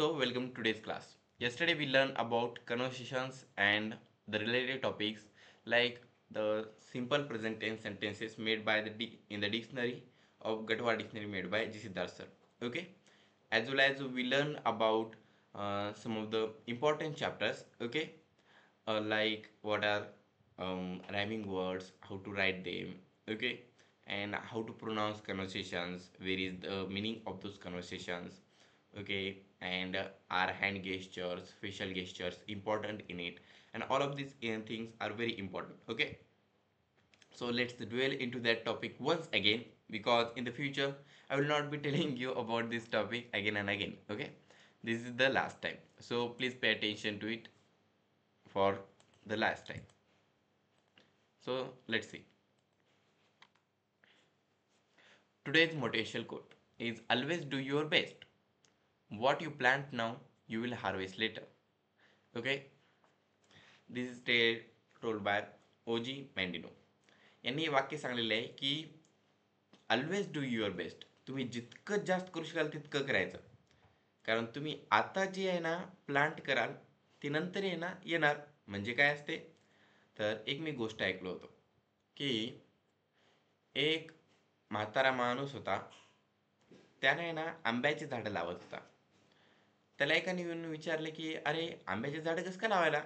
So, welcome to today's class. Yesterday we learned about conversations and the related topics like the simple present tense sentences made by in the dictionary of Gatwa dictionary made by G. Siddharth sir. Okay, as well as we learn about some of the important chapters. Okay, like what are rhyming words, how to write them. Okay, and how to pronounce conversations. Where is the meaning of those conversations? Okay, and our hand gestures, facial gestures important in it, and all of these things are very important. Okay, so let's dwell into that topic once again, because in the future I will not be telling you about this topic again and again. Okay, this is the last time, so please pay attention to it for the last time. So let's see. Today's motivational quote is always do your best. What you plant now, you will harvest later. Okay, this is told by ओजी मँडिनो यांनी हे वाक्य सांगलेलं आहे की always do your best. तुम्ही जितकं जास्त करू शकाल तितकं करायचं, कारण तुम्ही आता जे आहे ना प्लांट कराल ते नंतर आहे ना येणार. म्हणजे काय असते तर एक मी गोष्ट ऐकलो होतो की एक म्हातारा माणूस होता, त्याने आहे ना आंब्याची झाडं लावत होता. त्याला एकाने येऊन विचारले की अरे आंब्याचे झाडं कसं का लावायला,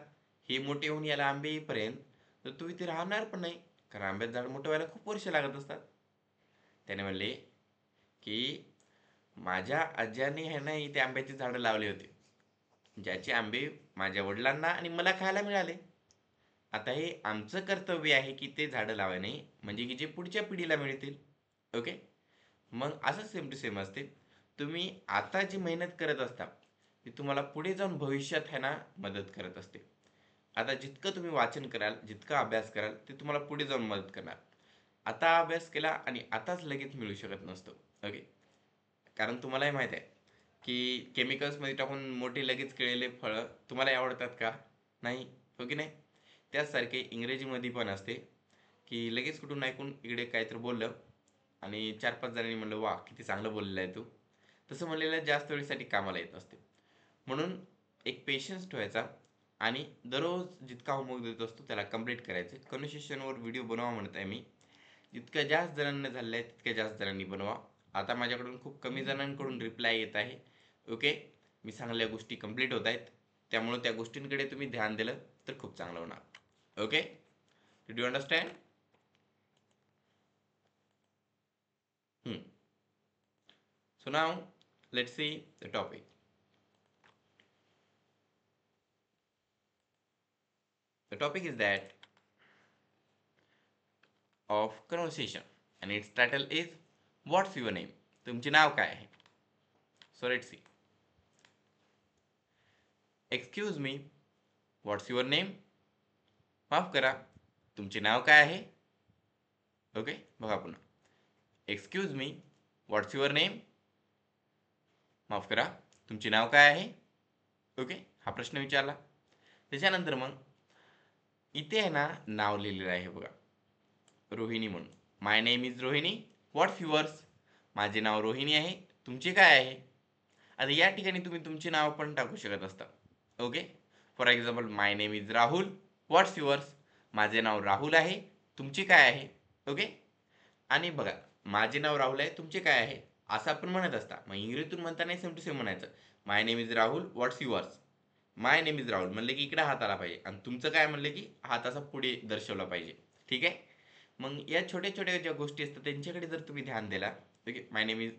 हे मोठे होऊन याला आंबे येईपर्यंत तर तू इथे राहणार पण नाही, कारण आंब्याचं झाड मोठं व्हायला खूप वर्ष लागत असतात. त्याने म्हणले की माझ्या आज्याने आहे ना इथे आंब्याची झाडं लावले होते, ज्याचे आंबे माझ्या वडिलांना आणि मला खायला मिळाले. आता हे आमचं कर्तव्य आहे की ते झाडं लावायने, म्हणजे की जे पुढच्या पिढीला मिळतील. ओके, मग असं सेम टू सेम असते. तुम्ही आता जी मेहनत करत असता ती तुम्हाला पुढे जाऊन भविष्यात आहे ना मदत करत असते. आता जितकं तुम्ही वाचन कराल, जितका अभ्यास कराल, ते तुम्हाला पुढे जाऊन मदत करणार. आता अभ्यास केला आणि आताच लगेच मिळू शकत नसतो. ओके, कारण तुम्हालाही माहीत आहे की केमिकल्समध्ये टाकून मोठे लगेच केलेले फळं तुम्हालाही आवडतात का? नाही, हो की नाही? त्याचसारखे इंग्रजीमध्ये पण असते की लगेच कुठून ऐकून इकडे काहीतरी बोललं आणि 4-5 जणांनी म्हणलं वा किती चांगलं बोललेलं आहे तू, तसं म्हणलेलं जास्त वेळेसाठी कामाला येत नसते. म्हणून एक पेशन्स ठेवायचा आणि दररोज जितका होमवर्क देत असतो त्याला कंप्लीट करायचं. कन्व्हर्सेशनवर व्हिडिओ बनवा म्हणत आहे मी. जितक्या जास्त जणांना झालेलं आहे तितक्या जास्त जणांनी बनवा. आता माझ्याकडून खूप कमी जणांकडून रिप्लाय येत आहे. ओके, मी सांगलेल्या गोष्टी कंप्लीट होत आहेत, त्यामुळे त्या गोष्टींकडे तुम्ही ध्यान दिलं तर खूप चांगलं होणार. Okay, did you understand? So now let's see the topic. The topic is that of conversation and its title is what's your name? तुमचे नाव काय आहे? So let's see. Excuse me, what's your name? माफ करा, तुमचे नाव काय आहे? Okay, बघा पुन्हा. Excuse me, what's your name? माफ करा, तुमचे नाव काय आहे? ओके, हा प्रश्न विचारला. त्याच्यानंतर मग इथे आहे ना नाव लिहिलेलं आहे बघा, रोहिणी म्हणून. माय name is Rohini, what's yours? माझे नाव रोहिणी आहे, तुमचे काय आहे? आता या ठिकाणी तुम्ही तुमचे नाव पण टाकू शकत असता. Okay, for example my name is Rahul, what's yours? माझे नाव राहुल आहे, तुमचे काय आहे? ओके, आणि बघा माझे नाव राहुल आहे, तुमचे काय आहे असं आपण म्हणत असता. मग इंग्रजीतून म्हणताना सेम टू सेम म्हणायचं. माय name is Rahul, what's yours? My name is Rahul म्हणले की इकडे हात आला पाहिजे, आणि तुमचं काय म्हणलं की हात असा पुढे दर्शवला पाहिजे. ठीक आहे, मग या छोट्या छोट्या ज्या गोष्टी असतात त्यांच्याकडे जर तुम्ही ध्यान दिला, okay, my name is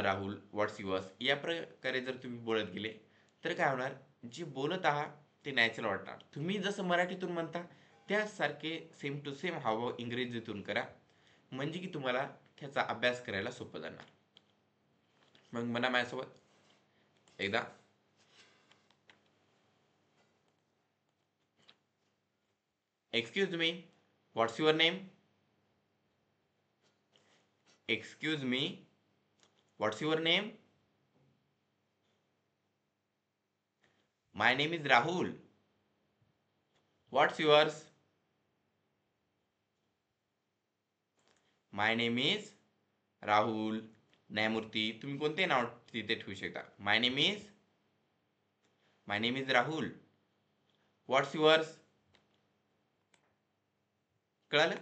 Rahul, what's yours, या प्रकारे जर तुम्ही बोलत गेले तर काय होणार, जे बोलत आहात ते नॅचरल वाटणार. तुम्ही जसं मराठीतून म्हणता त्यासारखे सेम टू सेम हावभाव इंग्रजीतून करा, म्हणजे की तुम्हाला त्याचा अभ्यास करायला सोपं जाणार. मग म्हणा माझ्यासोबत एकदा. Excuse me, what's your name? Excuse me, what's your name? My name is Rahul, what's yours? My name is Rahul. न्यायमूर्ती तुम्ही कोणते नाव तिथे ठेवू शकता. माय name is my name is Rahul. What's yours? कळालं?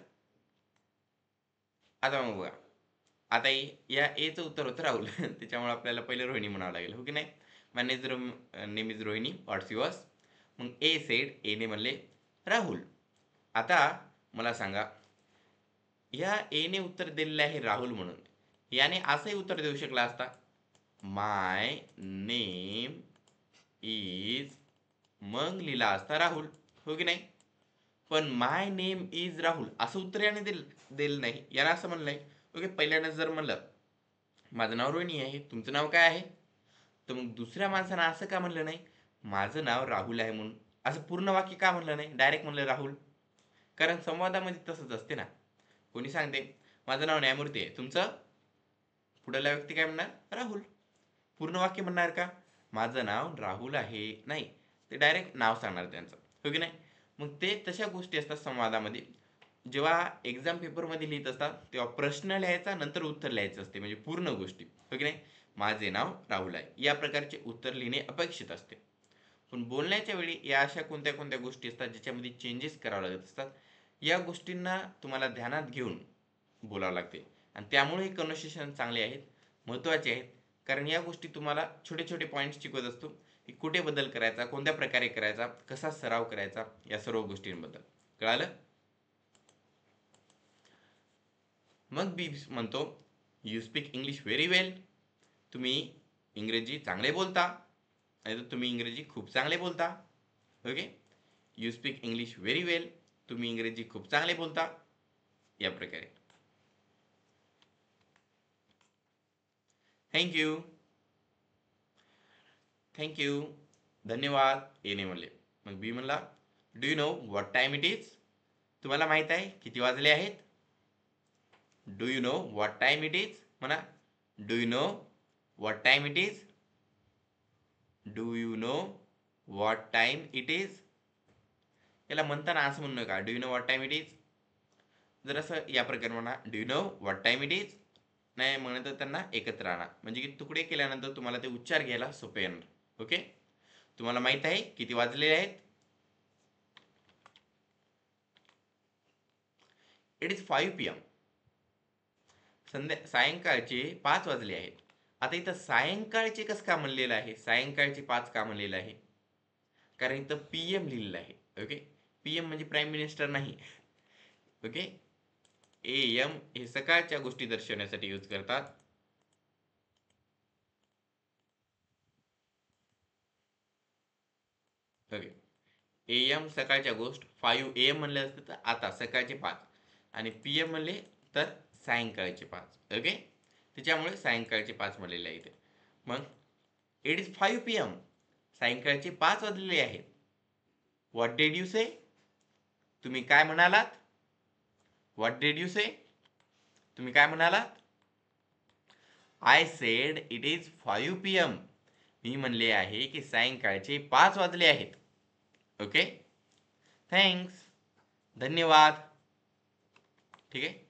आता मग बघा, आता या एचं उत्तर होतं राहुल. त्याच्यामुळे आपल्याला पहिले रोहिणी म्हणावं लागेल, हो की नाही? माय name is Rohini. What's yours? मग ए सेड, एने म्हणले राहुल. आता मला सांगा, या एने उत्तर दिलेले आहे राहुल म्हणून. याने असंही उत्तर देऊ शकला असता, माय नेम इज, मग लिहिला असता राहुल, हो की नाही? पण माय नेम इज राहुल असं उत्तर याने दिलं नाही. याला असं म्हणलं नाही. ओके, पहिल्यांदा जर म्हणलं माझं नाव रोहिणी आहे, तुमचं नाव काय आहे, तर मग दुसऱ्या माणसानं असं का म्हणलं नाही, माझं नाव राहुल आहे म्हणून? असं पूर्ण वाक्य का म्हणलं नाही, डायरेक्ट म्हणलं राहुल? कारण संवादामध्ये तसंच असते ना. कोणी सांगते माझं नाव न्यायमूर्ती आहे, तुमचं? पुढला व्यक्ती काय म्हणणार, राहुल. पूर्ण वाक्य म्हणणार का, माझं नाव राहुल आहे? नाही, ते डायरेक्ट नाव सांगणार त्यांचं, हो की नाही? मग ते तशा गोष्टी असतात संवादामध्ये. जेव्हा एक्झाम पेपरमध्ये लिहित असतात तेव्हा प्रश्न लिहायचा, नंतर उत्तर लिहायचं असते, म्हणजे पूर्ण गोष्टी, हो की नाही? माझे नाव राहुल आहे, या प्रकारचे उत्तर लिहिणे अपेक्षित असते. पण बोलण्याच्या वेळी या अशा कोणत्या कोणत्या गोष्टी असतात ज्याच्यामध्ये चेंजेस करावे लागत असतात. या गोष्टींना तुम्हाला ध्यानात घेऊन बोलावं लागते, आणि त्यामुळे हे कन्व्हर्सेशन चांगले आहेत, महत्त्वाचे आहेत. कारण या गोष्टी तुम्हाला छोटे छोटे पॉईंट्स शिकवत असतो, की कुठे बदल करायचा, कोणत्या प्रकारे करायचा, कसा सराव करायचा, या सर्व गोष्टींबद्दल. कळालं? मग बी म्हणतो, यू स्पीक इंग्लिश व्हेरी वेल. तुम्ही इंग्रजी चांगले बोलता, नाही तर तुम्ही इंग्रजी खूप चांगले बोलता. Okay, you speak English very वेल, तुम्ही इंग्रजी खूप चांगले बोलता, या प्रकारे. थँक्यू, थँक्यू, धन्यवाद, एने म्हणले. मग बी म्हणला, do you know what time it is? तुम्हाला माहित आहे किती वाजले आहेत? Do you know what time it is म्हणा. Do you know what time it is? Do you know what time it is? याला म्हणताना असं म्हणू नका, do you know what time it is. जर असं या प्रकारे म्हणा, do you know what time it is. नाही म्हणत त्यांना एकत्र आणा, म्हणजे की तुकडे केल्यानंतर तुम्हाला ते उच्चार घ्यायला सोपे येणार. ओके, तुम्हाला माहित आहे किती वाजलेले आहेत? It is 5 PM. सायंकाळचे 5 वाजले आहेत. आता इथं सायंकाळचे कसं का म्हणलेलं आहे, सायंकाळचे 5 का म्हणलेलं आहे? कारण इथं PM लिहिलेलं आहे. ओके, PM म्हणजे प्राईम मिनिस्टर नाही. ओके, AM हे सकाळच्या गोष्टी दर्शवण्यासाठी यूज करतात. ओके, AM सकाळच्या गोष्ट, 5 AM म्हणले असते तर आता सकाळचे 5, आणि PM म्हणले तर सायंकाळचे 5. ओके, त्याच्यामुळे सायंकाळचे 5 म्हणलेले आहे इथे. मग इट इज 5 PM, सायंकाळचे 5 वाजलेले आहेत. What did you say? तुम्ही काय म्हणालात? What did you say? तुम्ही काय म्हणालात? I said it is 5 PM. मी म्हणले आहे की सायंकाळचे 5 वाजले आहेत. ओके, थँक्स, धन्यवाद. ठीक आहे,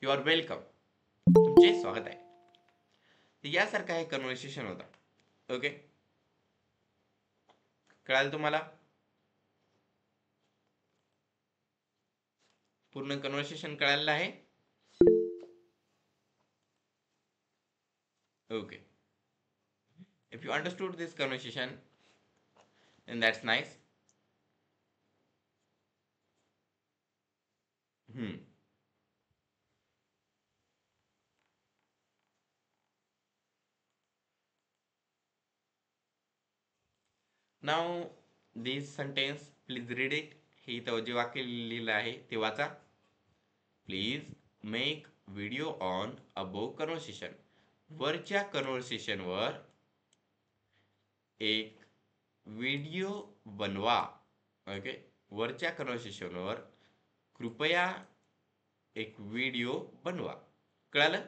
यू आर वेलकम, तुमचे स्वागत आहे. तर यासारखं हे कन्व्हर्सेशन होता. ओके, कळालं तुम्हाला? पूर्ण कन्व्हर्सेशन कळालेलं आहे? Okay, if you understood this conversation, then that's nice. Now this sentence, please read it. हे इथं जे वाक्य लिहिलं आहे ते वाचा. Please make video on above conversation. वरच्या कन्व्हर्सेशनवर एक व्हिडिओ बनवा. ओके, वरच्या कन्व्हर्सेशनवर कृपया एक व्हिडिओ बनवा. कळालं?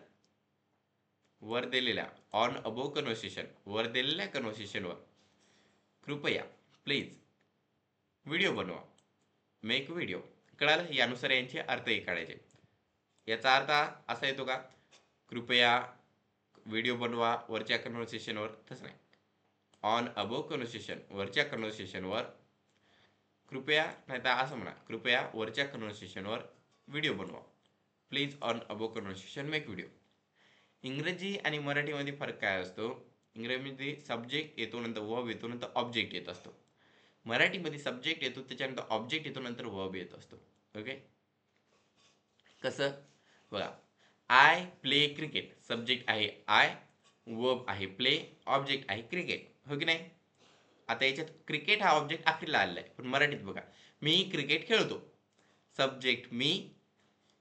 वर दिलेल्या ऑन अबोव कन्व्हर्सेशन, वर दिलेल्या कन्व्हर्सेशनवर कृपया, प्लीज व्हिडिओ बनवा. Make video. कळालं? यानुसार यांचे अर्थही काढायचे. याचा अर्थ असा येतो का, कृपया व्हिडिओ बनवा वरच्या कन्व्हर्सेशनवर? तसं नाही. ऑन अबो कन्व्हर्सेशन, वरच्या कन्व्हर्सेशनवर कृपया, नाही तर असं म्हणा, कृपया वरच्या कन्व्हर्सेशनवर व्हिडिओ बनवा. Please on above conversation make video. इंग्रजी आणि मराठीमध्ये फरक काय असतो? इंग्रजीमध्ये सब्जेक्ट येतो, नंतर वर्ब येतो, नंतर ऑब्जेक्ट येत असतो. मराठीमध्ये सब्जेक्ट येतो, त्याच्यानंतर ऑब्जेक्ट येतो, नंतर वर्ब येत असतो. ओके, कसं बघा, आय प्ले क्रिकेट, सब्जेक्ट आहे आय, वर्ब आहे प्ले, ऑब्जेक्ट आहे क्रिकेट, हो की नाही? आता याच्यात क्रिकेट हा ऑब्जेक्ट आखरीला आलेला आहे, पण मराठीत बघा, मी क्रिकेट खेळतो, सब्जेक्ट मी,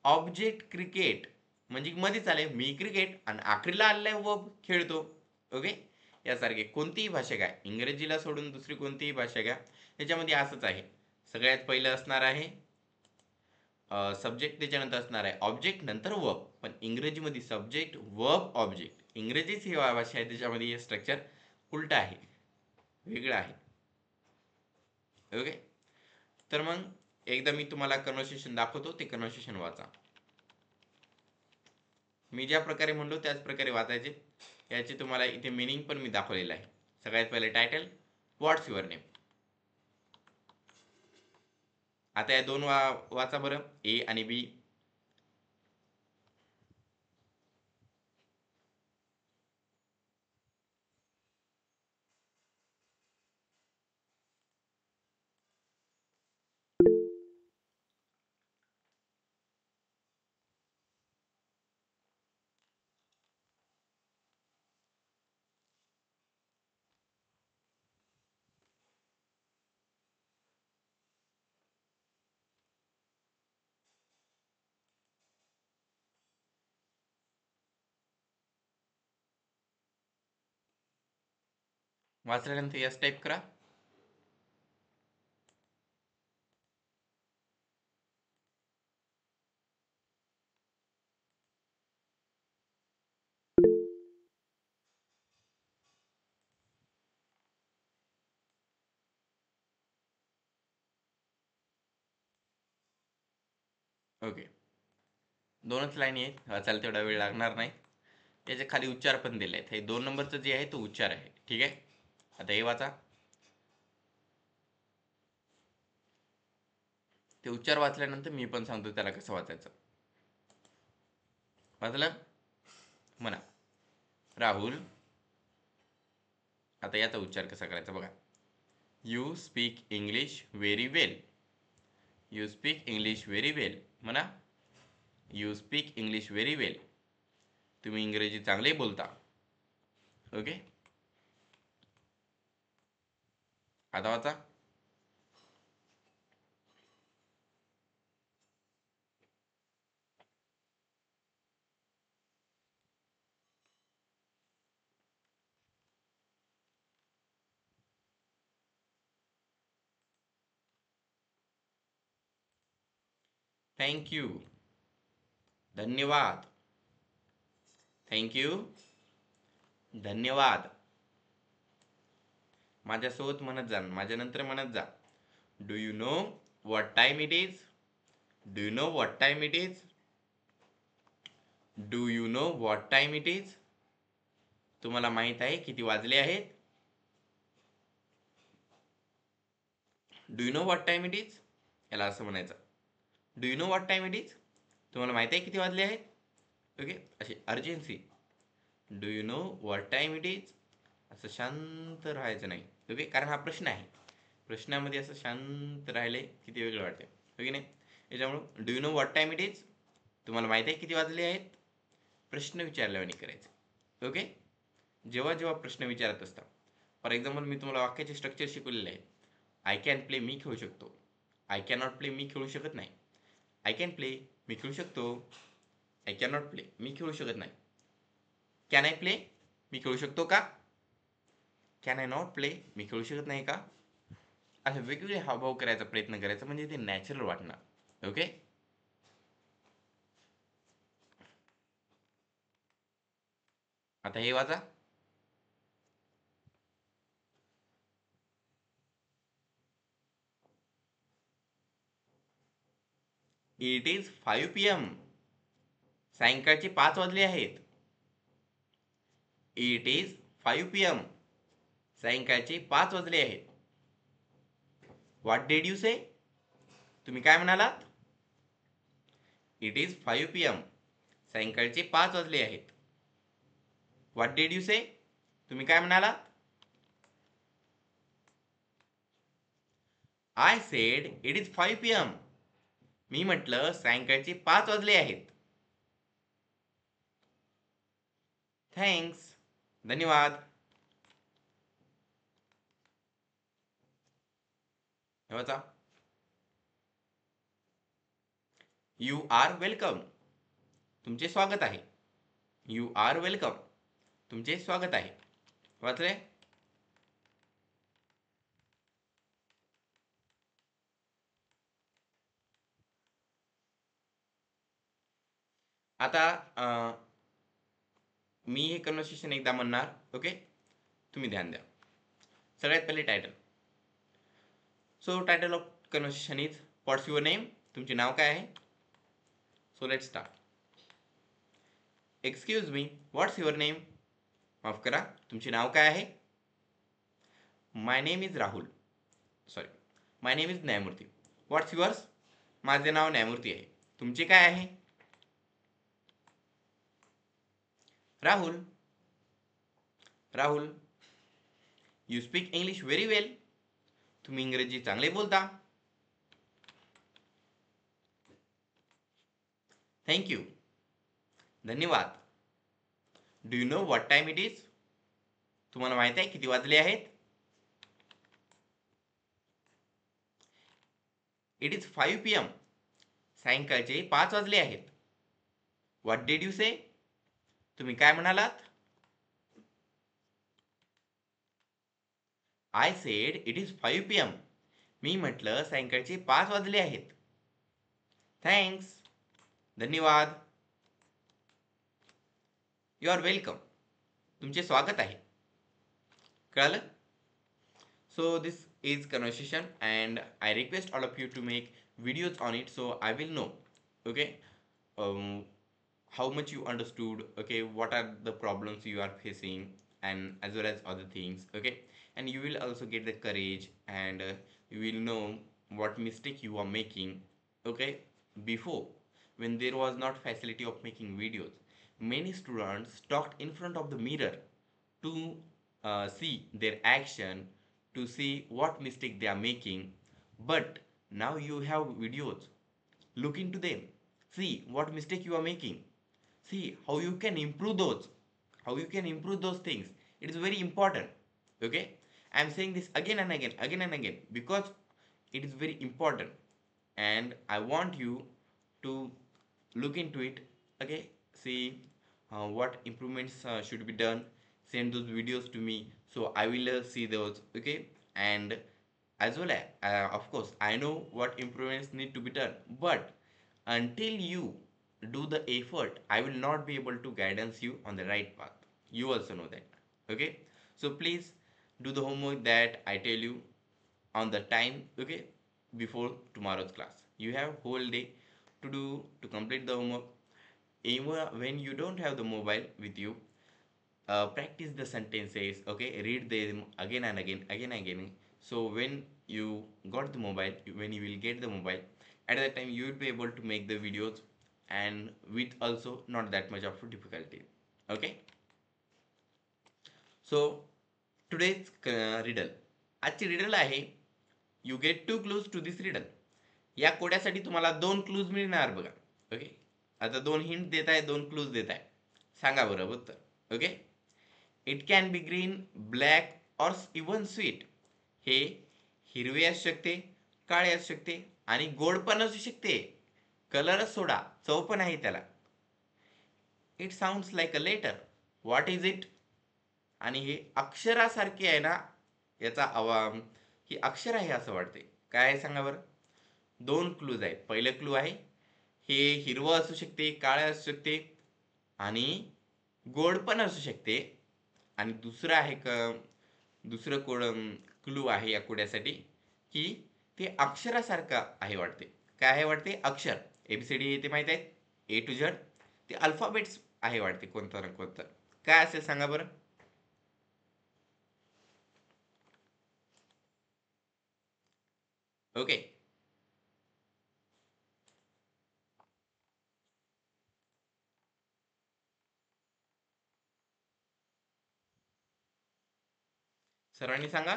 ऑब्जेक्ट क्रिकेट, म्हणजे मध्येच आले मी क्रिकेट, आणि आखरीला आलेला आहे वर्ब खेळतो. ओके, यासारखे कोणतीही भाषा घ्या, इंग्रजीला सोडून दुसरी कोणतीही भाषा घ्या, याच्यामध्ये असंच आहे. सगळ्यात पहिलं असणार आहे सब्जेक्ट, त्याच्यानंतर असणार आहे ऑब्जेक्ट, नंतर वर्ब. पण इंग्रजीमध्ये सब्जेक्ट वर्ब ऑब्जेक्ट, इंग्रजीच ही भाषा आहे, त्याच्यामध्ये हे स्ट्रक्चर उलट आहे, वेगळं आहे. ओके, तर मग एकदा मी तुम्हाला कन्व्हर्सेशन दाखवतो, ते कन्व्हर्सेशन वाचा. मी ज्या प्रकारे म्हणलो त्याच प्रकारे वाचायचे. याचे तुम्हाला इथे मिनिंग पण मी दाखवलेलं आहे. सगळ्यात पहिले टायटल, व्हॉट्स युअर नेम. आता या दोन वाचा बरं, ए आणि बी. वाचल्यानंतर यस टाईप करा. ओके, दोनच लाईन आहेत, वाचायला तेवढा वेळ लागणार नाही. याच्या खाली उच्चार पण दिले आहेत. हे 2 नंबरचं जे आहे तो उच्चार आहे. ठीक आहे, आता हे वाचा. ते उच्चार वाचल्यानंतर मी पण सांगतो त्याला कसं वाचायचं. वाचलं? म्हणा, राहुल. आता याचा उच्चार कसा करायचा बघा. You speak English very well. You speak English very वेल. म्हणा, यू स्पीक इंग्लिश व्हेरी वेल. तुम्ही इंग्रजी चांगले बोलता. ओके, आता वाचा. थँक यू, धन्यवाद. थँक यू, धन्यवाद. माझ्यासोबत म्हणत जा, माझ्या नंतर म्हणत जा. Do you know what time it is. Do you know what time it is. Do you know what time it is. तुम्हाला माहित आहे किती वाजले आहेत. Do you know what time it is, याला असं म्हणायचं. Do you know what time it is, तुम्हाला माहित आहे किती वाजले आहेत. ओके, अशी urgency. Do you know what time it is, असं शांत राहायचं नाही. ओके, कारण हा प्रश्न आहे. प्रश्नामध्ये असं शांत राहिले किती वेगळं वाटते. ओके नाही, याच्यामुळं do you know what time it is, तुम्हाला माहिती आहे किती वाजले आहेत, प्रश्न विचारल्याने करायचं. ओके, जेव्हा जेव्हा प्रश्न विचारत असता, फॉर एक्झाम्पल मी तुम्हाला वाक्याचे स्ट्रक्चर शिकवलेले आहे. आय कॅन प्ले, मी खेळू शकतो. आय कॅन नॉट प्ले, मी खेळू शकत नाही. आय कॅन प्ले, मी खेळू शकतो. आय कॅन नॉट प्ले, मी खेळू शकत नाही. कॅन आय प्ले, मी खेळू शकतो का. कॅन आय नॉट प्ले, मी खेळू शकत नाही का. असे वेगवेगळे हावभाव करायचा प्रयत्न करायचा, म्हणजे ते नॅचरल वाटणार. ओके, आता हे वाचा. इट इज 5 PM, सायंकाळचे 5 वाजले आहेत. इट इज 5 PM, सायंकाळचे 5 वाजले आहेत. What did you say? तुम्ही काय म्हणालात? It is 5 PM. सायंकाळचे 5 वाजले आहेत. What did you say? तुम्ही काय म्हणालात? I said it is 5 PM. मी म्हटलं सायंकाळचे 5 वाजले आहेत. थँक्स. धन्यवाद. हे वाचा. You are welcome. तुमचे स्वागत आहे. You are welcome. तुमचे स्वागत आहे. वाचले? आता मी हे कन्व्हर्सेशन एकदा म्हणणार. ओके, तुम्ही ध्यान द्या. सगळ्यात पहिले title. So title of conversation is what's your name. तुमचे नाव काय आहे? So let start. Excuse me, what's your name. माफ करा, तुमचे नाव काय आहे? माय name is Rahul. Sorry, my name is न्यायमूर्ती. व्हॉट्स युअर्स. माझे नाव न्यायमूर्ती आहे. तुमचे काय आहे? Rahul. Rahul, you speak English very वेल. तुम्ही इंग्रजी चांगले बोलता. Thank you. धन्यवाद. Do you know what time it is. तुम्हाला माहित आहे किती वाजले आहेत? It is 5 PM. सायंकाळचे 5 वाजले आहेत. What did you say. तुम्ही काय म्हणालात? I said it is 5 PM. मी म्हटलं सायंकाळचे 5 वाजले आहेत. थँक्स. धन्यवाद. You are welcome. तुमचे स्वागत आहे. कळलं? So this is conversation and I request all of you to make videos on it so I will know, okay, how much you understood, okay, what are the problems you are facing and as well as other things, okay, and you will also get the courage and you will know what mistake you are making, okay. Before, when there was not facility of making videos, many students talked in front of the mirror to see their action, to see what mistake they are making. But now you have videos. Look into them. See what mistake you are making. See how you can improve those. How you can improve those things. It is very important. Okay. I am saying this again and again because it is very important, and I want you to look into it. Okay. See what improvements should be done. Send those videos to me so I will see those. Okay. And as well as of course I know what improvements need to be done, but until you do the effort I will not be able to guidance you on the right path. You also know that. Okay. So please do the homework that I tell you on the time. Okay. Before tomorrow's class you have whole day to do to complete the homework. Even when you don't have the mobile with you, practice the sentences. Okay, read them again and again. So when you got the mobile, when you will get the mobile, at that time you will be able to make the videos and with also not that much of difficulty. Okay. So today's riddle. आजची riddle आहे you get 2 clues to this riddle. या कोड्यासाठी तुम्हाला 2 clues मिळणार बघा. Okay, आता 2 hint देत आहे, 2 क्लूज देत आहे. सांगा बरं उत्तर. Okay. It can be green, black और इवन स्वीट. हे हिरवे असू शकते, काळे असू शकते आणि गोड पण असू शकते. कलरच सोडा, चव पण आहे त्याला. It sounds like a letter. What is it. आणि हे अक्षरासारखे आहे ना, याचा ही अक्षर आहे असं वाटते. काय आहे सांगा बरं. 2 क्लूज आहेत. पहिलं क्लू आहे हे हिरवं असू शकते, काळं असू शकते आणि गोड पण असू शकते. आणि दुसरं आहे दुसरं क्लू आहे या कोड्यासाठी की ते अक्षरासारखं आहे वाटते. काय आहे वाटते. अक्षर. एबीसीडी हे ते माहीत आहेत, ए टू झेड. ते अल्फाबेट्स आहे वाटते कोणतं ना कोणतं. काय असेल सांगा बरं. ओके. सर्वांनी सांगा.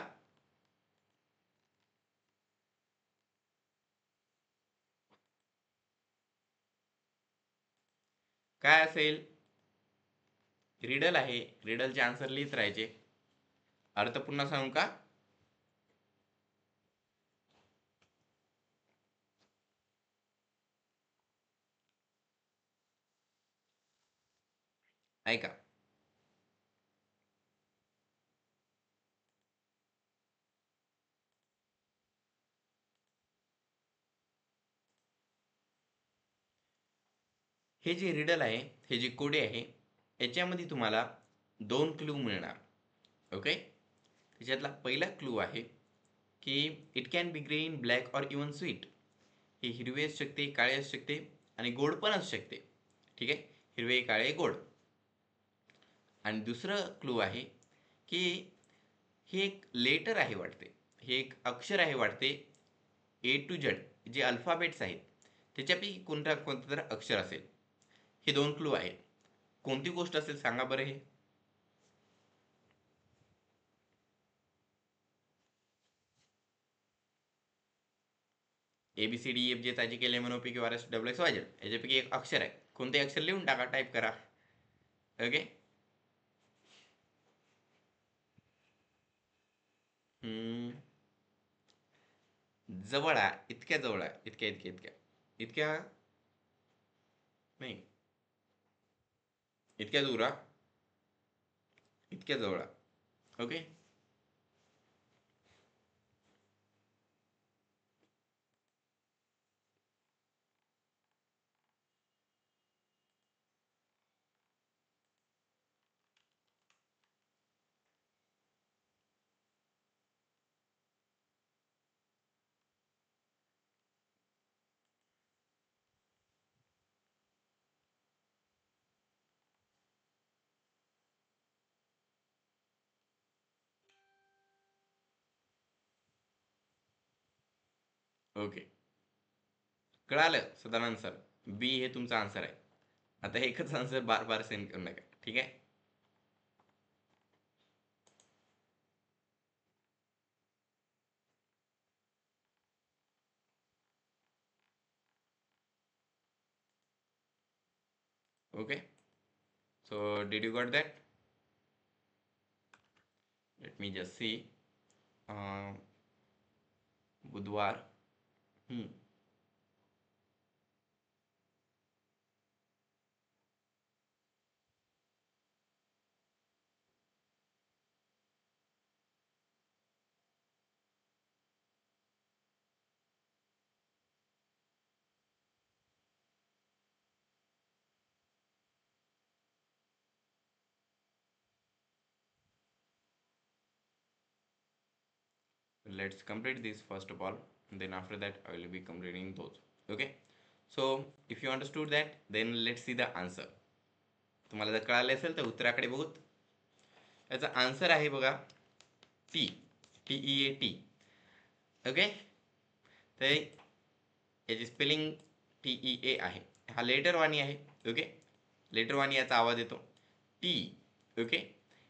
काय असेल? रिडल आहे. रिडलचे आन्सर लिहित राहायचे. अर्थ पुन्हा सांगू का? ऐका. हे जे रिडल आहे, हे जे कोडे आहे, याच्यामध्ये तुम्हाला 2 क्लू मिळणार. ओके. त्याच्यातला पहिला क्लू आहे की it can be green, black और इवन स्वीट. हे हिरवे असू शकते, काळे असू शकते आणि गोड पण असू शकते. ठीक आहे. हिरवे, काळे, गोड. आणि दुसरं क्लू आहे की हे एक लेटर आहे वाटते, हे एक अक्षर आहे वाटते, A to Z जे अल्फाबेट्स आहेत त्याच्यापैकी कोणतं तर अक्षर असेल. हे 2 क्लू आहेत. कोणती गोष्ट असेल सांगा बरं. हे ABCDEF जे केले म्हणून PQRSWXYZ याच्यापैकी एक अक्षर आहे. कोणते अक्षर लिहून टाका, टाईप करा. ओके. जवळ आहे, इतक्या जवळ आहे, इतक्या नाही, इतक्या दूर, इतक्या जवळ. ओके. ओके. कळालं साधारण आन्सर. बी हे तुमचा आन्सर आहे. आता एकच आन्सर बार बार सेंड करू नका. ठीक आहे. Okay. So did you got that? Let me just see. बुधवार. Let's complete this first of all, and then after that I will be completing those. Okay. So if you understood that, then let's see the answer. तुम्हाला जर कळाले असेल तर उत्तराकडे बघूत. याचा answer आहे बघा टी. TEAT. ओके. तर याची स्पेलिंग TEA आहे. हा लेटर वाणी आहे. ओके. लेटर वाणी याचा आवाज येतो टी. ओके.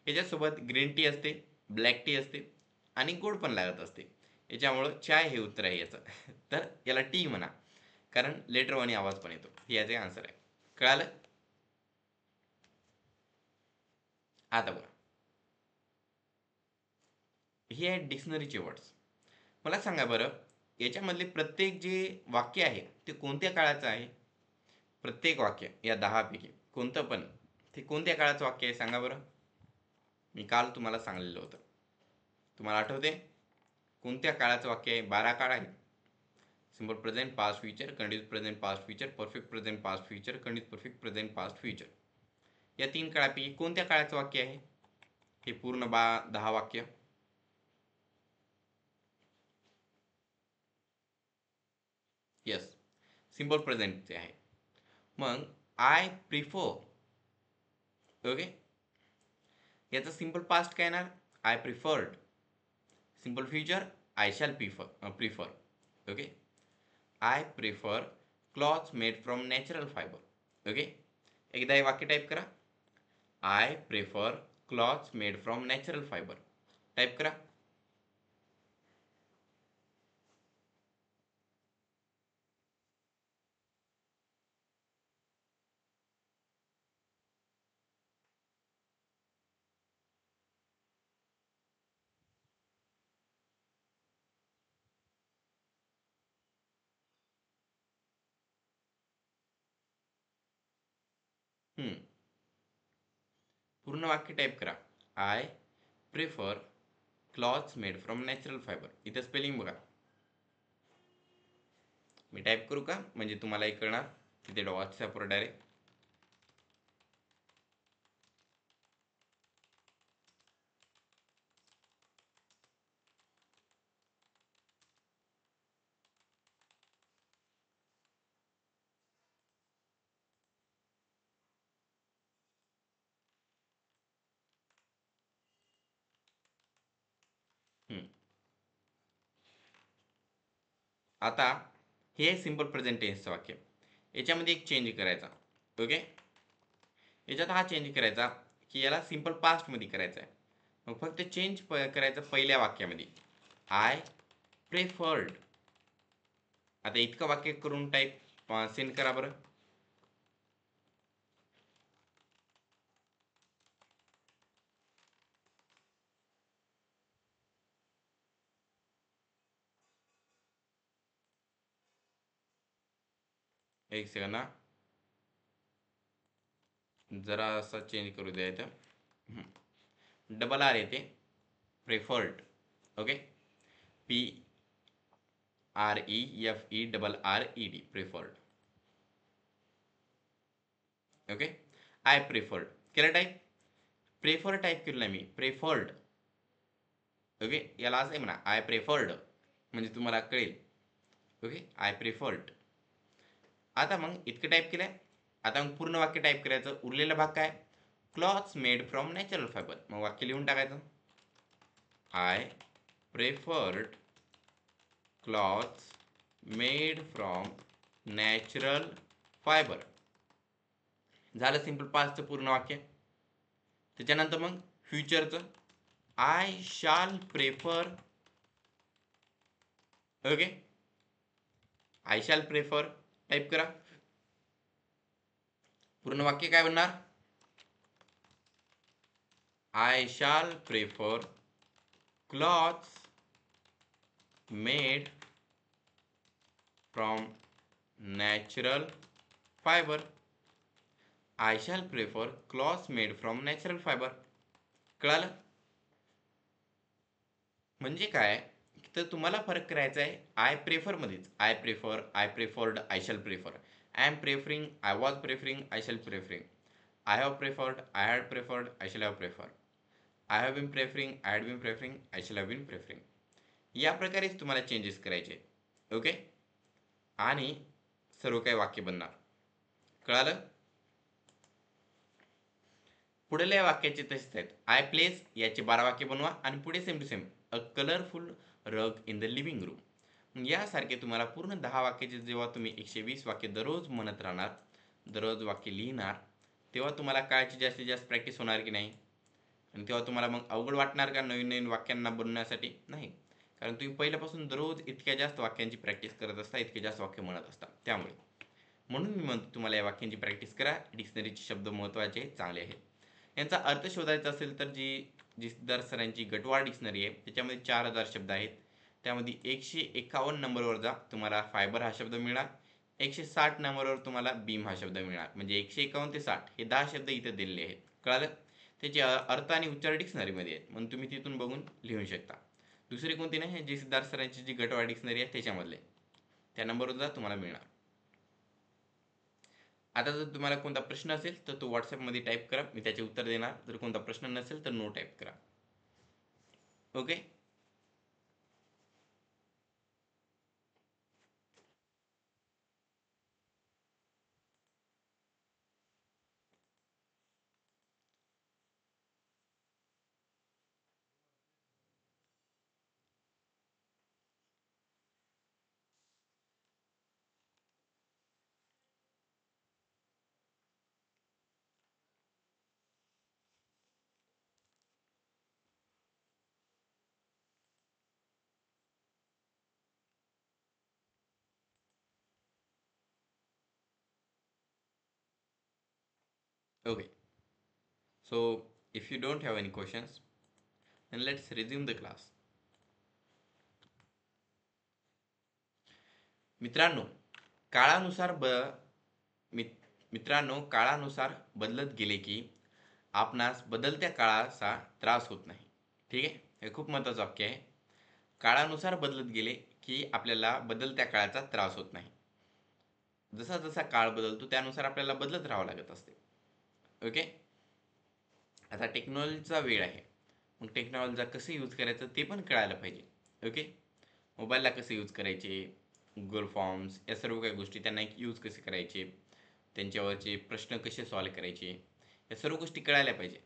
याच्यासोबत ग्रीन टी असते, ब्लॅक टी असते आणि गोड पण लागत असते. याच्यामुळं चाय हे उत्तर आहे याचं. तर याला टी म्हणा, कारण लेटर वाणी आवाज पण येतो. हे याचे आन्सर आहे. कळालं? आता बघा, हे आहेत डिक्शनरीचे वर्ड्स. मला सांगा बरं, याच्यामधले प्रत्येक जे वाक्य आहे ते कोणत्या काळाचं आहे? प्रत्येक वाक्य या 10 पैकी कोणतं पण ते कोणत्या काळाचं वाक्य आहे सांगा बरं. मी काल तुम्हाला सांगलेलं होतं. तुम्हाला आठवते कोणत्या काळाचं वाक्य आहे? 12 काळ आहे. Simple present, past, future, continuous present, past, future, perfect present, past, future, continuous perfect present, past, future. या 3 काळापैकी कोणत्या काळाचं वाक्य आहे हे पूर्ण 10 वाक्य? यस, सिंपल प्रेझेंटचे आहे. मग आय प्रिफर. ओके. याचा सिंपल पास्ट काय येणार? I preferred. Simple future, I shall prefer. Okay. I prefer clothes made from natural fibre. Okay. एकदा हे वाक्य टाईप करा. I prefer clothes made from natural fibre. Type करा. पूर्ण वाक्य टाईप करा. I prefer clothes made from natural fibre. इथं spelling बघा. मी टाईप करू का, म्हणजे तुम्हालाही कळणार. तिथे व्हॉट्सॲपवर डायरेक्ट. आता हे सिंपल प्रेझेंट टेन्सचं वाक्य. याच्यामध्ये एक चेंज करायचा. ओके. याच्यात हा चेंज करायचा की याला सिंपल पास्टमध्ये करायचा आहे. मग फक्त चेंज करायचं पहिल्या वाक्यामध्ये. I preferred. आता इतकं वाक्य करून टाईप सेंड करा बरं. एक सेकंद ना, जरा असं चेंज करू द्या इथं. डबल आर येते. Preferred. Okay. P R E F E double R E D. Preferred. Okay. I preferred केलं टाईप. प्रेफर टाईप केलं नाही मी, प्रेफर्ड. ओके. याला असं आहे म्हणा, आय प्रेफर्ड, म्हणजे तुम्हाला कळेल. ओके. I preferred. आता मग इतकं टाईप केलंय. आता मग पूर्ण वाक्य टाईप करायचं. उरलेला भाग काय, clothes made from natural fibre. मग वाक्य लिहून टाकायचं. I preferred clothes made from natural fibre. झालं सिंपल पास्टचं पूर्ण वाक्य. त्याच्यानंतर मग फ्युचरचं, आय शाल प्रेफर. ओके. आय शाल प्रेफर टाईप करा. पूर्ण वाक्य काय बनणार, आय शाल prefer clothes made from natural fibre. I shall prefer clothes made from natural fibre. कळालं. म्हणजे काय, तर तुम्हाला फरक करायचा आहे I प्रेफरमध्येच. I prefer, I preferred, I shall prefer. I am preferring, I was preferring, I shall preferring. I have preferred, I had preferred, I shall have preferred. I have been preferring, I had been preferring, I shall have been preferring. या प्रकारेच तुम्हाला changes करायचे. Okay. आणि सर्व काही वाक्य बनणार. कळालं. पुढल्या वाक्याचे तसेच आहेत. आय प्लेस याचे 12 वाक्य बनवा आणि पुढे same to same. A colourful rug in the living room. यासारखे तुम्हाला पूर्ण 10 वाक्याचे जेव्हा तुम्ही 120 वाक्य दररोज म्हणत राहणार, दररोज वाक्य लिहिणार, तेव्हा तुम्हाला काळाची जास्तीत जास्त प्रॅक्टिस होणार की नाही. आणि तेव्हा तुम्हाला मग अवघड वाटणार का नवीन नवीन वाक्यांना बनवण्यासाठी. नाही, कारण तुम्ही पहिल्यापासून दररोज इतक्या जास्त वाक्यांची प्रॅक्टिस करत असता, इतके जास्त वाक्य म्हणत असता. त्यामुळे म्हणून मी म्हणतो तुम्हाला या वाक्यांची प्रॅक्टिस करा. डिक्शनरीचे शब्द महत्त्वाचे आहेत, चांगले आहेत. यांचा अर्थ शोधायचा असेल तर जी सिद्धार्थ सरांची गटवार डिक्शनरी आहे त्याच्यामध्ये 4000 शब्द आहेत. त्यामध्ये 151 नंबरवर जा, तुम्हाला फायबर हा शब्द मिळणार. 160 नंबरवर तुम्हाला बीम हा शब्द मिळणार. म्हणजे 151 ते 60 हे 10 शब्द इथे दिलेले आहेत. कळालं. त्याचे अर्थ आणि उच्चार डिक्शनरीमध्ये आहेत, म्हणून तुम्ही तिथून बघून लिहू शकता. दुसरी कोणती नाही, जी सिद्धार्थ सरांची जी गटवार डिक्शनरी आहे त्याच्यामधले, त्या नंबरवर जा, तुम्हाला मिळणार. आता जर तुम्हाला कोणता प्रश्न असेल तर तो व्हॉट्सॲपमध्ये टाईप करा, मी त्याचे उत्तर देणार. जर कोणता प्रश्न नसेल तर नो टाईप करा. Okay. Okay, so if you don't have any questions, then let's resume the class. मित्रांनो, काळानुसार मित्रांनो, काळानुसार बदलत गेले की आपणास बदलत्या काळाचा त्रास होत नाही. ठीक आहे, हे खूप महत्त्वाचं वाक्य आहे. काळानुसार बदलत गेले की आपल्याला बदलत्या काळाचा त्रास होत नाही. जसा जसा काळ बदलतो त्यानुसार आपल्याला बदलत राहावं लागत असते. ओके, आता टेक्नॉलॉजीचा वेळ आहे, मग टेक्नॉलॉजीचा कसं यूज करायचं ते पण कळायला पाहिजे. ओके, मोबाईलला कसे यूज करायचे, गुगल फॉर्म्स या सर्व काही गोष्टी त्यांना यूज कसे करायचे, त्यांच्यावरचे प्रश्न कसे सॉल्व करायचे, या सर्व गोष्टी कळायला पाहिजे.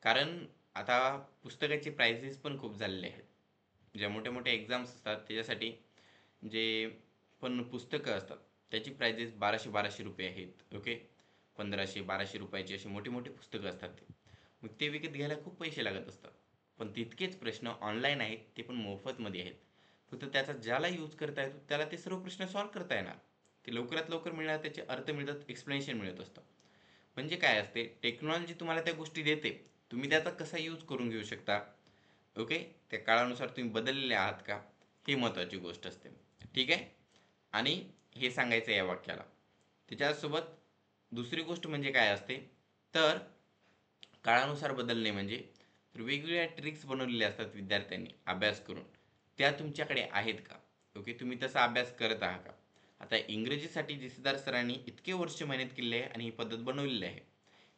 कारण आता पुस्तकाचे प्राइसेस पण खूप झालेले आहेत. ज्या मोठ्या मोठ्या एक्झाम्स असतात त्याच्यासाठी जे पण पुस्तकं असतात त्याची प्राइजेस 1200 रुपये आहेत. ओके, 1500-1200 रुपयाची अशी मोठी मोठी पुस्तकं असतात ते. मग ते विकत घ्यायला खूप पैसे लागत असतात. पण तितकेच प्रश्न ऑनलाईन आहेत, ते पण मोफतमध्ये आहेत. फक्त त्याचा ज्याला यूज करता येतो त्याला ते सर्व प्रश्न सॉल्व करता येणार. ते लवकरात लवकर मिळणार, त्याचे अर्थ मिळतात, एक्सप्लेनेशन मिळत असतं. म्हणजे काय असते, टेक्नॉलॉजी तुम्हाला त्या गोष्टी देते, तुम्ही त्याचा कसा यूज करून घेऊ शकता. ओके, त्या काळानुसार तुम्ही बदललेले आहात का, ही महत्त्वाची गोष्ट असते. ठीक आहे, आणि हे सांगायचं या वाक्याला. त्याच्यासोबत दुसरी गोष्ट म्हणजे काय असते, तर काळानुसार बदलणे म्हणजे वेगवेगळ्या ट्रिक्स बनवलेल्या असतात विद्यार्थ्यांनी अभ्यास करून, त्या तुमच्याकडे आहेत का. ओके, तुम्ही तसा अभ्यास करत आहात का. आता इंग्रजीसाठी जिसेदार सरांनी इतके वर्ष मेहनत केली आहे आणि ही पद्धत बनवलेली आहे.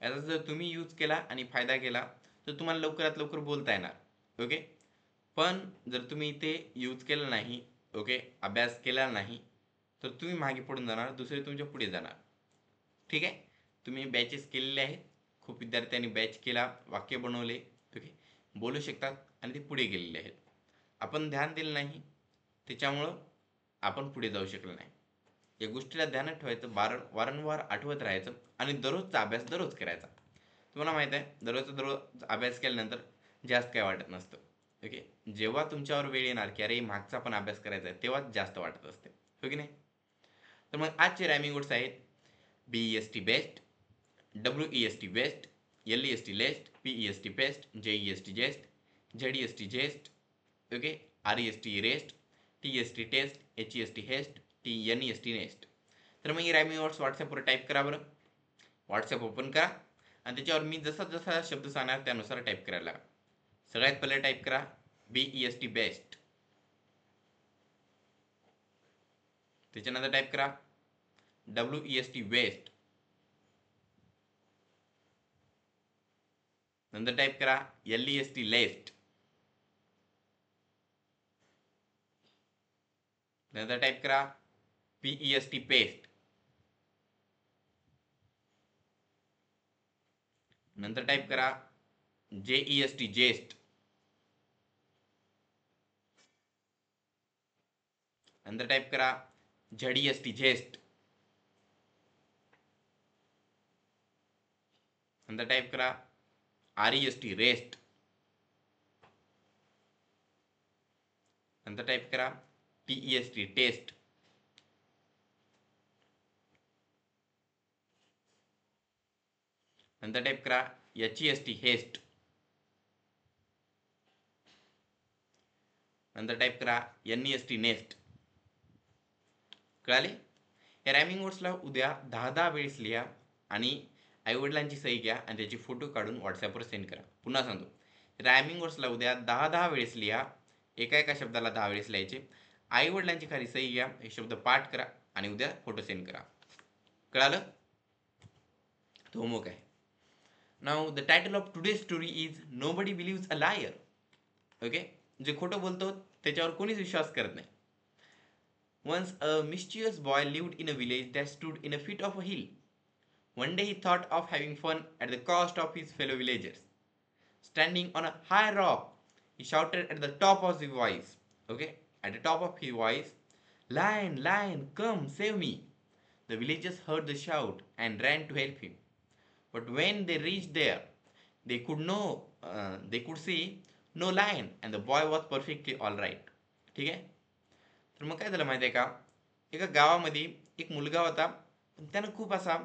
याचा जर तुम्ही यूज केला आणि फायदा केला तर तुम्हाला लवकरात लवकर बोलता येणार. ओके, पण जर तुम्ही इथे यूज केलं नाही, ओके, अभ्यास केला नाही, तर तुम्ही मागे पडून जाणार, दुसरे तुमच्या पुढे जाणार. ठीक आहे, तुम्ही बॅचेस केलेले आहेत, खूप विद्यार्थ्यांनी बॅच केला, वाक्य बनवले, ओके, बोलू शकतात आणि ते पुढे गेलेले आहेत. आपण ध्यान दिलं नाही, त्याच्यामुळं आपण पुढे जाऊ शकलो नाही. या गोष्टीला ध्यानात ठेवायचं, वारंवार आठवत राहायचं आणि दररोजचा अभ्यास दररोज करायचा. तुम्हाला माहीत आहे, दररोज अभ्यास केल्यानंतर जास्त काय वाटत नसतं. ओके, जेव्हा तुमच्यावर वेळ येणार की अरे मागचा पण अभ्यास करायचा आहे, तेव्हाच जास्त वाटत असते. हो की नाही. तर मग आजचे रायमिंग वर्ड्स आहेत BEST best, WEST waste, LEST लेस्ट, PEST paste, JEST जेस्ट, ZEST जेस्ट, okay, REST rest, TEST taste, HEST haste, NEST nest. तर मग ही रायमिंग वर्ड्स व्हॉट्सअपवर टाईप करा बरं. व्हॉट्सअप ओपन करा आणि त्याच्यावर मी जसा जसा शब्द सांगणार त्यानुसार टाईप करायला लागा. सगळ्यात पहिले टाईप करा BEST बेस्ट. त्याच्यानंतर टाईप करा WEST वेस्ट. नंतर टाईप करा LEST लेस्ट. नंतर टाईप करा PEST पेस्ट. नंतर टाईप करा JEST जेस्ट. नंतर टाईप करा ZEST झेस्ट. नंतर टाईप करा REST रेस्ट. नंतर टाईप करा TEST टेस्ट. नंतर टाईप करा HEST हेस्ट. नंतर टाईप करा NEST नेस्ट. कळाले. या रायमिंग वर्ड्सला उद्या 10 वेळेस लिहा आणि आईवडिलांची सही घ्या आणि त्याची फोटो काढून व्हॉट्सअपवर सेंड करा. पुन्हा सांगतो, रायमिंग वर्ड्सला उद्या 10 वेळेस लिहा, एका एका शब्दाला 10 वेळेस लिहायचे. आईवडिलांची खाली सही घ्या, हे शब्द पाठ करा आणि उद्या फोटो सेंड करा. कळालं. तो होमवर्क आहे. Now the title of today story is nobody believes a liar. Okay, जे खोटं बोलतो त्याच्यावर कोणीच विश्वास करत नाही. Once a mischievous boy lived in a village that stood in a foot of a hill. One day he thought of having fun at the cost of his fellow villagers. Standing on a high rock, he shouted at the top of his voice. Okay, at the top of his voice, "Lion, lion, come save me!" The villagers heard the shout and ran to help him. But when they reached there, they could see no lion, and the boy was perfectly all right. ठीक आहे. तर मग काय झालं माहिती आहे का, एका गावामध्ये एक मुलगा होता, पण त्यानं खूप असा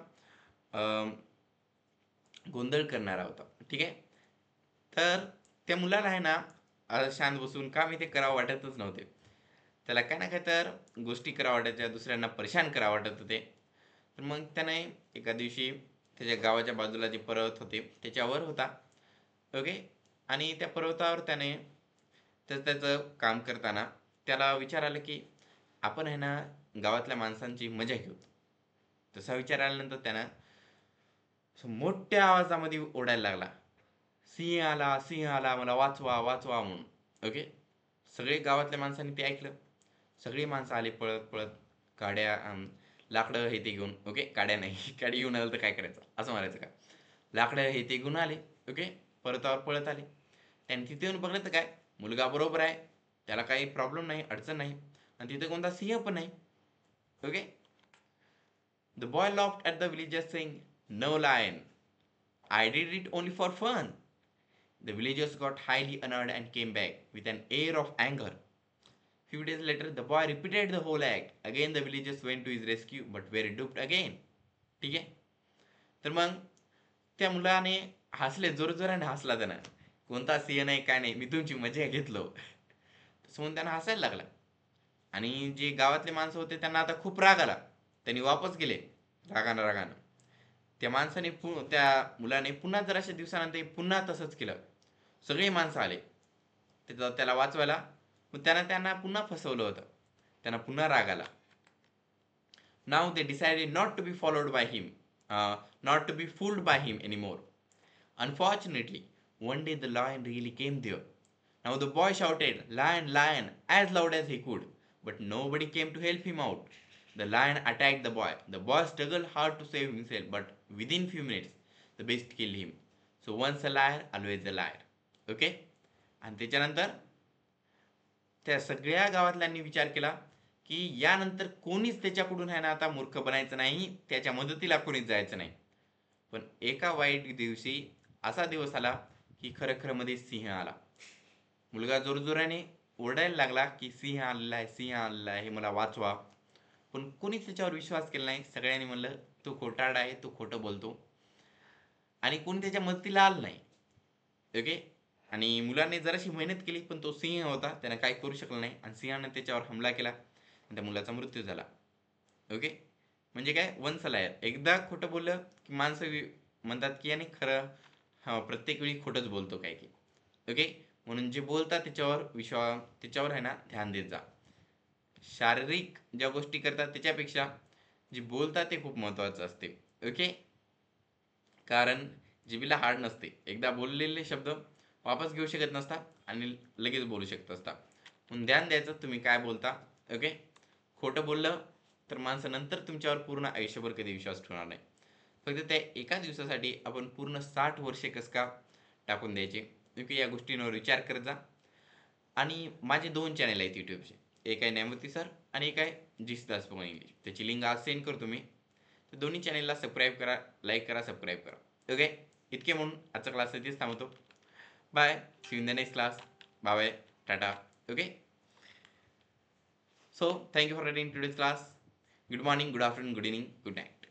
गोंधळ करणारा होता. ठीक आहे. तर त्या मुलाला आहे ना शांत बसून काम ते करावं वाटतच नव्हते. त्याला काय ना काय तर गोष्टी करावं वाटायच्या, दुसऱ्यांना परेशान करावं वाटत होते. तर मग त्याने एका दिवशी त्याच्या गावाच्या बाजूला जे पर्वत होते त्याच्यावर होता. ओके. आणि त्या पर्वतावर त्याने त्याचं काम करताना त्याला विचार आला की आपण आहे ना गावातल्या माणसांची मजा घेऊ. तसा विचार आल्यानंतर त्यानं मोठ्या आवाजामध्ये ओरडायला लागला, सिंह आला, सिंह आला, मला वाचवा वाचवा म्हणून. ओके. सगळे गावातल्या माणसांनी ते ऐकलं. सगळी माणसं आली पळत पळत, काड्या लाकडं हे ते घेऊन. ओके. काड्या नाही काडी घेऊन आलं तर काय करायचं असं म्हणायचं का. लाकडं हे ते घेऊन आले. ओके. परतावर पळत आले. त्यांनी तिथे येऊन बघलं तर काय, मुलगा बरोबर आहे, त्याला काही प्रॉब्लेम नाही, अडचण नाही, आणि तिथे कोणता सिंह पण नाही. Okay. The boy laughed at the villagers saying, no lion, I did it only for fun. The villagers got highly annoyed and came back with an air of anger. Few days later, the boy repeated the whole act. Again, the villagers went to his rescue, but were duped again. ठीक आहे. तर मग त्या मुलाने हसले, जोरजोराने हसला त्यानं. कोणता सिंह नाही काय नाही, मी तुमची मजा घेतलो. तसं म्हणून त्यानं हसायला लागला. आणि जे गावातले माणसं होते त्यांना आता खूप राग आला. त्यांनी वापस गेले रागानं रागानं. त्या माणसाने त्या मुलाने पुन्हा जराशा दिवसानंतर पुन्हा तसंच केलं. सगळी माणसं आले त्याला वाचवायला. मग त्यांना पुन्हा फसवलं होतं. त्यांना पुन्हा राग आला. Now they decided not to be followed by him, not to be fooled by him anymore. Unfortunately, one day the lion really came there. Now the boy shouted, "Lion, lion," as loud as he could, but nobody came to help him out. The lion attacked the boy. The boy struggled hard to save himself, but within few minutes, the beast killed him. So once a liar, always a liar. Okay? आणि त्याच्यानंतर त्या सगळ्या गावातल्यांनी विचार केला की यानंतर कोणीच त्याच्याकडून आहे ना आता मूर्ख बनायचं नाही, त्याच्या मदतीला कोणीच जायचं नाही. पण एका वाईट दिवशी असा दिवस आला की खरं खरं मध्ये सिंह आला. मुलगा जोरजोराने ओरडायला लागला की सिंह आलेला आहे, सिंह आलेला आहे, मला वाचवा. पण कोणीच त्याच्यावर विश्वास केला नाही. सगळ्यांनी म्हणलं तो खोटारडा आहे, तो खोटं बोलतो, आणि कोणी त्याच्या मदतीला आलं नाही. ओके. आणि मुलाने जराशी मेहनत केली, पण तो सिंह होता, त्याने काही करू शकला नाही, आणि सिंहाने त्याच्यावर हमला केला आणि त्या मुलाचा मृत्यू झाला. ओके. म्हणजे काय, वन्स अ लायर, एकदा खोटं बोललं की माणसं म्हणतात की याने खरं, हा प्रत्येक वेळी खोटंच बोलतो काय की. ओके. म्हणून जे बोलतात त्याच्यावर आहे ना ध्यान देत जा. शारीरिक ज्या गोष्टी करतात त्याच्यापेक्षा जे बोलतात ते खूप महत्त्वाचं असते. ओके. कारण जिभेला हाड नसते, एकदा बोललेले शब्द वापस घेऊ शकत नसता आणि लगेच बोलू शकत असता. म्हणून ध्यान द्यायचं तुम्ही काय बोलता. ओके. खोटं बोललं तर माणसं नंतर तुमच्यावर पूर्ण आयुष्यभर कधी विश्वास ठेवणार नाही. फक्त त्या एका दिवसासाठी आपण पूर्ण 60 वर्षे कसं का टाकून द्यायचे. ओके. या गोष्टींवर विचार करत जा. आणि माझे 2 चॅनल आहेत यूट्यूबचे, एक आहे न्यायमूर्ती सर आणि एक आहे जिसदास स्पोकन इंग्लिश. त्याची लिंक आज सेंड करतो मी. तर दोन्ही चॅनलला सबस्क्राईब करा, लाईक करा, सबस्क्राईब करा. ओके. इतके म्हणून आजचा क्लास इथेच थांबवतो. Bye. See in the next class. Bye bye. Tata. Okay. So thank you for attending today's class. Good morning, good afternoon, good evening, good night.